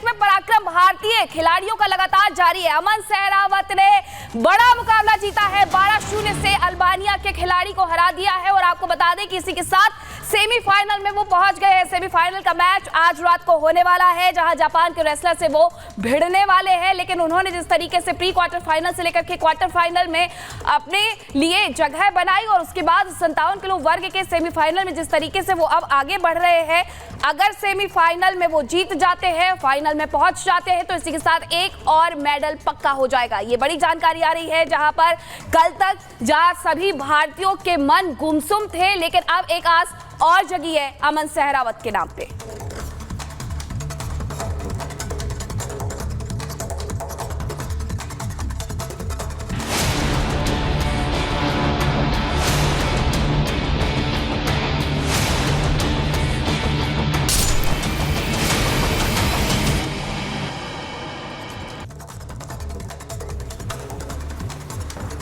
में पराक्रम भारतीय खिलाड़ियों का लगातार जारी है। अमन सहरावत ने बड़ा मुकाबला जीता है, 12-0 से अल्बानिया के खिलाड़ी को हरा दिया है। और आपको बता दें कि इसी के साथ सेमीफाइनल में वो पहुंच गए हैं। सेमीफाइनल का मैच आज रात को होने वाला है, जहां जापान के रेसलर से वो भिड़ने वाले हैं। लेकिन उन्होंने जिस तरीके से प्री क्वार्टर फाइनल से लेकर के क्वार्टर फाइनल में अपने लिए जगह बनाई और उसके बाद 57 किलो वर्ग के सेमीफाइनल में जिस तरीके से वो अब आगे बढ़ रहे हैं, अगर सेमीफाइनल में वो जीत जाते हैं, फाइनल में पहुंच जाते हैं, तो इसी के साथ एक और मेडल पक्का हो जाएगा। ये बड़ी जानकारी आ रही है, जहां पर कल तक जहां सभी भारतीयों के मन गुमसुम थे, लेकिन अब एक आस और जगी है अमन सहरावत के नाम पे।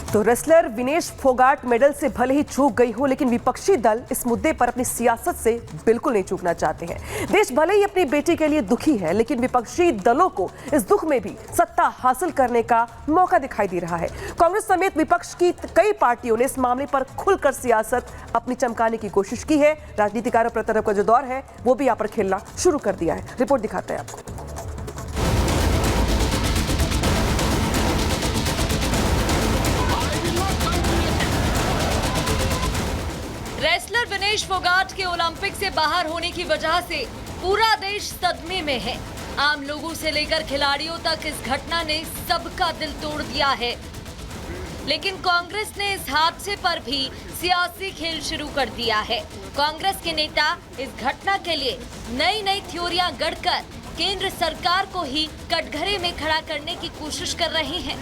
तो रेसलर विनेश फोगाट मेडल से भले ही चूक गई हो, लेकिन विपक्षी दल इस मुद्दे पर अपनी सियासत से बिल्कुल नहीं चूकना चाहते हैं। देश भले ही अपनी बेटी के लिए दुखी है, लेकिन विपक्षी दलों को इस दुख में भी सत्ता हासिल करने का मौका दिखाई दे रहा है। कांग्रेस समेत विपक्ष की कई पार्टियों ने इस मामले पर खुलकर सियासत अपनी चमकाने की कोशिश की है। राजनीतिकारों पर तरफ का जो दौर है वो भी यहाँ पर खेलना शुरू कर दिया है। रिपोर्ट दिखाते हैं आपको। रेसलर विनेश फोगाट के ओलंपिक से बाहर होने की वजह से पूरा देश सदमे में है। आम लोगों से लेकर खिलाड़ियों तक इस घटना ने सबका दिल तोड़ दिया है। लेकिन कांग्रेस ने इस हादसे पर भी सियासी खेल शुरू कर दिया है। कांग्रेस के नेता इस घटना के लिए नई नई थ्योरियां गढ़कर केंद्र सरकार को ही कटघरे में खड़ा करने की कोशिश कर रहे हैं।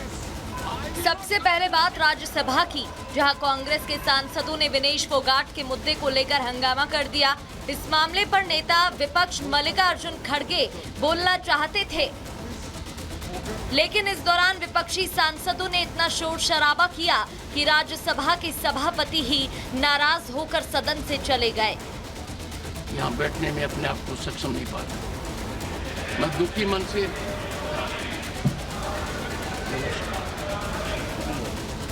सबसे पहले बात राज्यसभा की, जहां कांग्रेस के सांसदों ने विनेश फोगाट के मुद्दे को लेकर हंगामा कर दिया। इस मामले पर नेता विपक्ष मल्लिकार्जुन खड़गे बोलना चाहते थे, लेकिन इस दौरान विपक्षी सांसदों ने इतना शोर शराबा किया कि राज्यसभा के सभापति ही नाराज होकर सदन से चले गए। यहाँ बैठने में अपने आप को सक्षम नहीं पाता। मैं दुखी मन से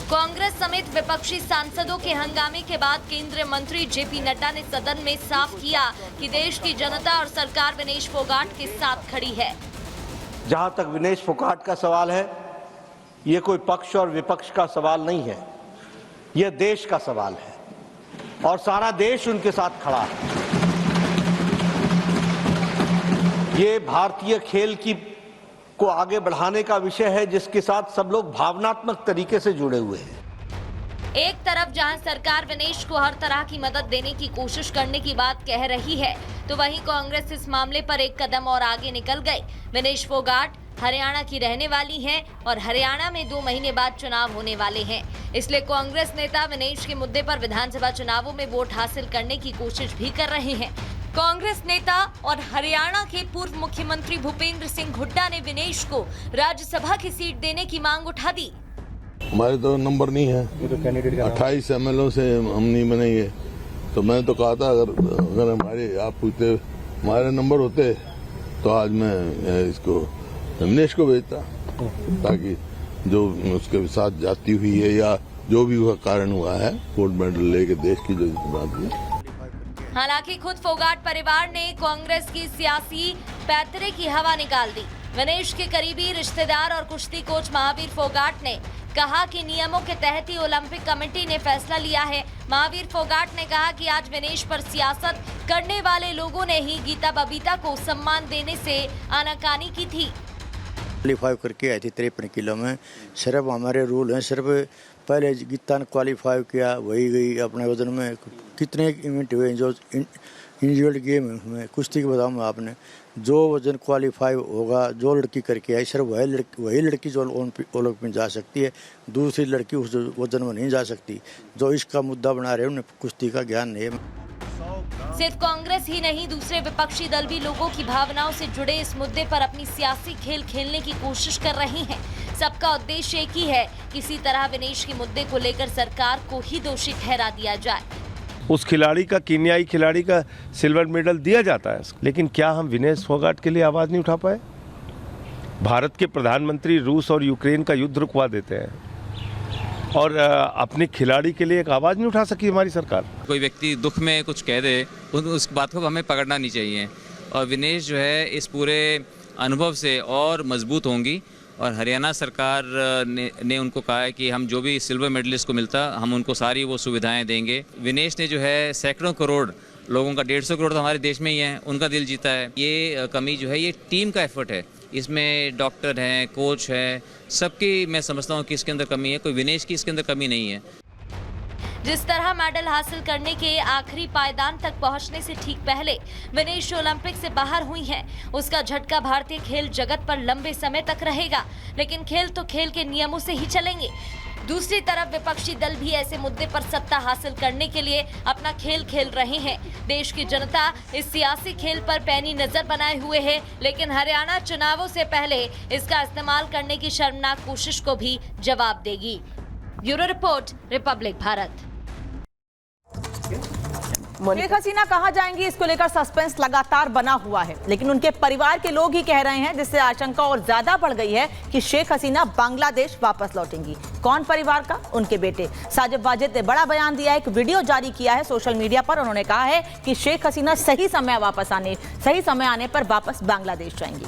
कांग्रेस समेत विपक्षी सांसदों के हंगामे के बाद केंद्रीय मंत्री जेपी नड्डा ने सदन में साफ किया कि देश की जनता और सरकार विनेश फोगाट के साथ खड़ी है। जहां तक विनेश फोगाट का सवाल है, ये कोई पक्ष और विपक्ष का सवाल नहीं है, यह देश का सवाल है और सारा देश उनके साथ खड़ा है। ये भारतीय खेल को आगे बढ़ाने का विषय है, जिसके साथ सब लोग भावनात्मक तरीके से जुड़े हुए हैं। एक तरफ जहां सरकार विनेश को हर तरह की मदद देने की कोशिश करने की बात कह रही है, तो वहीं कांग्रेस इस मामले पर एक कदम और आगे निकल गई। विनेश फोगाट हरियाणा की रहने वाली हैं और हरियाणा में 2 महीने बाद चुनाव होने वाले हैं। इसलिए कांग्रेस नेता विनेश के मुद्दे पर विधानसभा चुनावों में वोट हासिल करने की कोशिश भी कर रहे हैं। कांग्रेस नेता और हरियाणा के पूर्व मुख्यमंत्री भूपेंद्र सिंह हुड्डा ने विनेश को राज्यसभा की सीट देने की मांग उठा दी। हमारे तो नंबर नहीं है, 28 MLA से हम नहीं बनेंगे। तो मैंने तो कहा था अगर हमारे आप पूछते हमारे नंबर होते तो आज मैं इसको विनेश को भेजता, ताकि जो उसके साथ जाती हुई है या जो भी वह कारण हुआ है, गोल्ड मेडल लेके देश की जो बात है। हालांकि खुद फोगाट परिवार ने कांग्रेस की सियासी पैतरे की हवा निकाल दी। विनेश के करीबी रिश्तेदार और कुश्ती कोच महावीर फोगाट ने कहा कि नियमों के तहत ही ओलंपिक कमेटी ने फैसला लिया है। महावीर फोगाट ने कहा कि आज विनेश पर सियासत करने वाले लोगों ने ही गीता बबीता को सम्मान देने से आनाकानी की थी। क्वालिफाई करके आई थी 53 किलो में। सिर्फ हमारे रूल हैं, सिर्फ पहले गीता ने क्वालिफाई किया, वही गई अपने वजन में। कितने इवेंट हुए जो इंडिविजुअल गेम में कुश्ती के बताऊँ आपने, जो वजन क्वालिफाई होगा, जो लड़की करके आई, सिर्फ वही लड़की जो ओलंपिक में जा सकती है, दूसरी लड़की उस वजन में नहीं जा सकती। जो इसका मुद्दा बना रहे हैं उन्हें कुश्ती का ज्ञान नहीं है। सिर्फ कांग्रेस ही नहीं, दूसरे विपक्षी दल भी लोगों की भावनाओं से जुड़े इस मुद्दे पर अपनी सियासी खेल खेलने की कोशिश कर रहे हैं। सबका उद्देश्य एक ही है, किसी तरह विनेश के मुद्दे को लेकर सरकार को ही दोषी ठहरा दिया जाए। उस खिलाड़ी का, कीनियाई खिलाड़ी का सिल्वर मेडल दिया जाता है, लेकिन क्या हम विनेश फोगाट के लिए आवाज नहीं उठा पाए? भारत के प्रधानमंत्री रूस और यूक्रेन का युद्ध रुकवा देते हैं और अपने खिलाड़ी के लिए एक आवाज़ नहीं उठा सकी हमारी सरकार। कोई व्यक्ति दुख में कुछ कह दे उस बात को हमें पकड़ना नहीं चाहिए और विनेश जो है इस पूरे अनुभव से और मजबूत होंगी और हरियाणा सरकार ने उनको कहा है कि हम जो भी सिल्वर मेडलिस्ट को मिलता हम उनको सारी वो सुविधाएं देंगे। विनेश ने जो है सैकड़ों करोड़ लोगों का 150 करोड़ तो हमारे देश में ही है उनका दिल जीता है। ये कमी जो है ये टीम का एफर्ट है, इसमें डॉक्टर हैं, कोच है, सबकी मैं समझता हूँ कि इसके अंदर कमी है, कोई विनेश की इसके अंदर कमी नहीं है। जिस तरह मेडल हासिल करने के आखिरी पायदान तक पहुंचने से ठीक पहले विनेश ओलंपिक से बाहर हुई हैं, उसका झटका भारतीय खेल जगत पर लंबे समय तक रहेगा। लेकिन खेल तो खेल के नियमों से ही चलेंगे। दूसरी तरफ विपक्षी दल भी ऐसे मुद्दे पर सत्ता हासिल करने के लिए अपना खेल खेल रहे हैं। देश की जनता इस सियासी खेल पर पैनी नजर बनाए हुए है, लेकिन हरियाणा चुनावों से पहले इसका इस्तेमाल करने की शर्मनाक कोशिश को भी जवाब देगी। Bureau report, Republic Bharat. Sheikh Hasina कहां जाएंगी, इसको लेकर सस्पेंस लगातार बना हुआ है, लेकिन उनके परिवार के लोग ही कह रहे हैं, जिससे आशंका और ज्यादा बढ़ गई है कि शेख हसीना बांग्लादेश वापस लौटेंगी। कौन परिवार का? उनके बेटे साजिद वाजिद ने बड़ा बयान दिया है, एक वीडियो जारी किया है सोशल मीडिया पर। उन्होंने कहा है कि शेख हसीना सही समय आने पर वापस बांग्लादेश जाएंगी।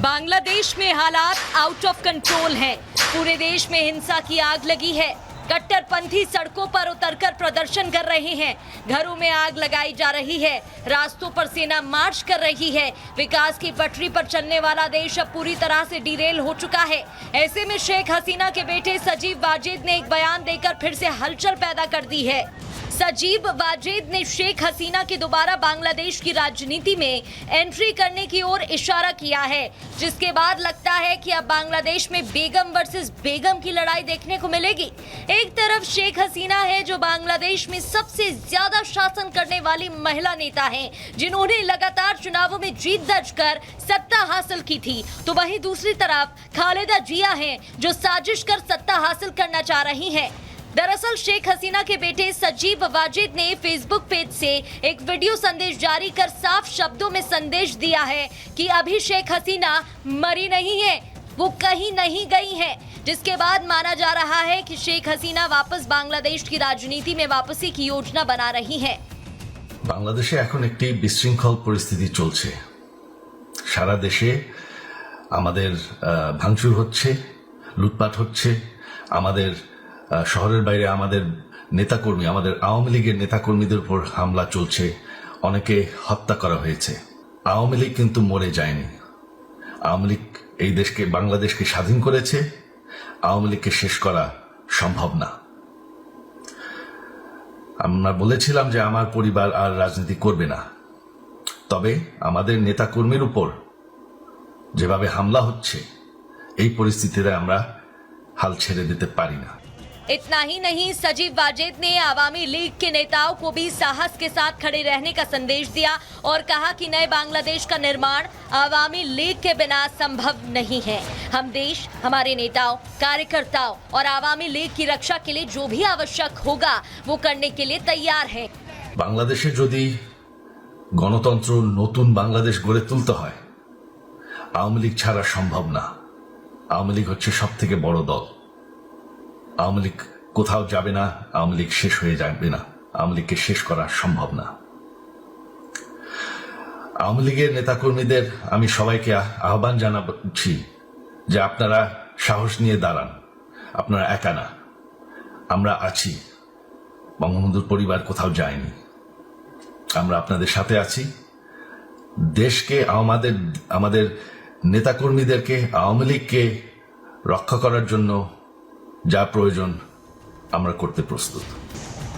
बांग्लादेश में हालात आउट ऑफ कंट्रोल हैं। पूरे देश में हिंसा की आग लगी है। कट्टरपंथी सड़कों पर उतरकर प्रदर्शन कर रहे हैं, घरों में आग लगाई जा रही है, रास्तों पर सेना मार्च कर रही है। विकास की पटरी पर चलने वाला देश अब पूरी तरह से डिरेल हो चुका है। ऐसे में शेख हसीना के बेटे सजीब वाजिद ने एक बयान देकर फिर से हलचल पैदा कर दी है। सजीब वाजिद ने शेख हसीना के दोबारा बांग्लादेश की राजनीति में एंट्री करने की ओर इशारा किया है, जिसके बाद लगता है कि अब बांग्लादेश में बेगम वर्सेस बेगम की लड़ाई देखने को मिलेगी। एक तरफ शेख हसीना है जो बांग्लादेश में सबसे ज्यादा शासन करने वाली महिला नेता हैं, जिन्होंने लगातार चुनावों में जीत दर्ज कर सत्ता हासिल की थी, तो वहीं दूसरी तरफ खालिदा जिया हैं जो साजिश कर सत्ता हासिल करना चाह रही हैं। दरअसल शेख हसीना के बेटे सजीब वाजिद ने फेसबुक पेज से एक वीडियो संदेश जारी कर साफ शब्दों में संदेश दिया है कि अभी शेख हसीना मरी नहीं है, वो कहीं नहीं गई है, जिसके बाद माना जा रहा है कि शेख हसीना वापस बांग्लादेश की राजनीति में वापसी की योजना बना रही है। বাংলাদেশে এখন একটি বিশৃঙ্খল পরিস্থিতি চলছে। সারা দেশে আমাদের ভাঙচুর হচ্ছে, লুটপাট হচ্ছে, আমাদের শহরের বাইরে আমাদের নেতাকর্মী, আমাদের আওয়ামী লীগের নেতাকর্মীদের উপর হামলা চলছে, অনেকে হত্যা করা হয়েছে। আওয়ামী লীগ কিন্তু মরে যায়নি। আওয়ামী লীগ এই দেশকে, বাংলাদেশকে স্বাধীন করেছে। আওয়ামী লীগকে শেষ করা সম্ভব না। আমরা বলেছিলাম যে আমার পরিবার আর রাজনীতি করবে না, তবে আমাদের নেতাকর্মীর উপর যেভাবে হামলা হচ্ছে, এই পরিস্থিতিতে আমরা হাল ছেড়ে দিতে পারি না। इतना ही नहीं, सजीब वाजिद ने आवामी लीग के नेताओं को भी साहस के साथ खड़े रहने का संदेश दिया और कहा कि नए बांग्लादेश का निर्माण आवामी लीग के बिना संभव नहीं है। हम देश, हमारे नेताओं, कार्यकर्ताओं और आवामी लीग की रक्षा के लिए जो भी आवश्यक होगा वो करने के लिए तैयार हैं। বাংলাদেশে যদি গণতন্ত্র, নতুন বাংলাদেশ গড়ে তুলতে হয়, আওয়ামী লীগ ছাড়া সম্ভব না। আওয়ামী লীগ হচ্ছে সবথেকে বড় দল। আওয়ামী লীগ কোথাও যাবে না, আওয়ামী লীগ শেষ হয়ে যাবে না, আওয়ামী লীগকে শেষ করা সম্ভব না। আওয়ামী লীগের নেতাকর্মীদের আমি সবাইকে আহ্বান জানাচ্ছি যে আপনারা সাহস নিয়ে দাঁড়ান, আপনারা একা না, আমরা আছি। বঙ্গবন্ধুর পরিবার কোথাও যায়নি, আমরা আপনাদের সাথে আছি। দেশকে, আমাদের নেতাকর্মীদেরকে, আওয়ামী লীগকে রক্ষা করার জন্য যা প্রয়োজন আমরা করতে প্রস্তুত।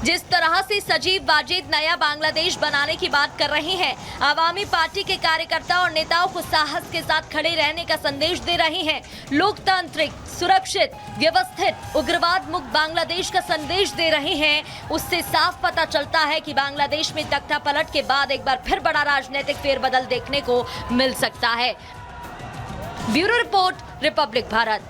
जिस तरह से सजीब वाजिद नया बांग्लादेश बनाने की बात कर रहे हैं, आवामी पार्टी के कार्यकर्ता और नेताओं को साहस के साथ खड़े रहने का संदेश दे रहे हैं। लोकतांत्रिक, सुरक्षित, व्यवस्थित, उग्रवाद मुक्त बांग्लादेश का संदेश दे रहे हैं। उससे साफ पता चलता है कि बांग्लादेश में तख्ता पलट के बाद एक बार फिर बड़ा राजनीतिक फेरबदल देखने को मिल सकता है। Bureau report, Republic Bharat.